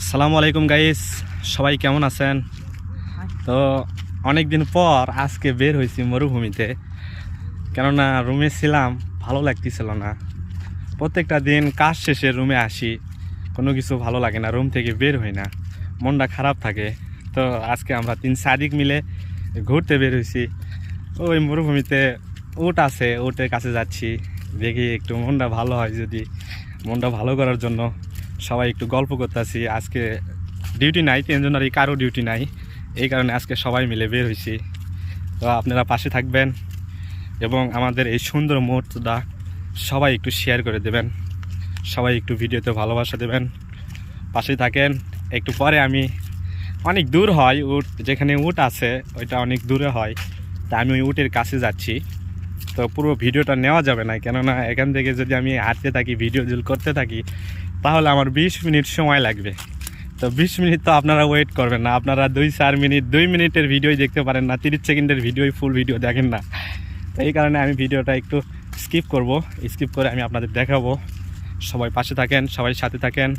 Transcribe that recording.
আসসালামু আলাইকুম গাইস, সবাই কেমন আছেন? তো অনেক দিন পর আজকে বের হয়েছি মরুভূমিতে, কেননা রুমে ছিলাম, ভালো লাগতেছিল না। প্রত্যেকটা দিন কাজ শেষে রুমে আসি, কোনো কিছু ভালো লাগে না, রুম থেকে বের হই না, মনটা খারাপ থাকে। তো আজকে আমরা তিন সাদিক মিলে ঘুরতে বের হয়েছি। ওই মরুভূমিতে উট আছে, উটের কাছে যাচ্ছি, দেখি একটু মনটা ভালো হয়। যদি মনটা ভালো করার জন্য সবাই একটু গল্প করতেছি। আজকে ডিউটি নাই, তিনজনেরই কারো ডিউটি নাই, এই কারণে আজকে সবাই মিলে বের হয়েছি। তো আপনারা পাশে থাকবেন এবং আমাদের এই সুন্দর মুহূর্তটা সবাই একটু শেয়ার করে দেবেন, সবাই একটু ভিডিওতে ভালোবাসা দেবেন, পাশে থাকেন। একটু পরে আমি, অনেক দূর হয় উট, যেখানে উট আছে ওইটা অনেক দূরে হয়, তা আমি ওই উটের কাছে যাচ্ছি। তো পুরো ভিডিওটা নেওয়া যাবে না, কেননা এখান থেকে যদি আমি হাঁটতে থাকি, ভিডিও জুল করতে থাকি, তাহলে আমার 20 মিনিট সময় লাগবে। তো 20 মিনিট তো আপনারা ওয়েট করবেন না, আপনারা 2-4 মিনিট, 2 মিনিটের ভিডিওই দেখতে পারেন না, 30 সেকেন্ডের ভিডিওই ফুল ভিডিও দেখেন না। তো এই কারণে আমি ভিডিওটা একটু স্কিপ করব, স্কিপ করে আমি আপনাদের দেখাবো। সবাই পাশে থাকেন, সবাই সাথে থাকেন।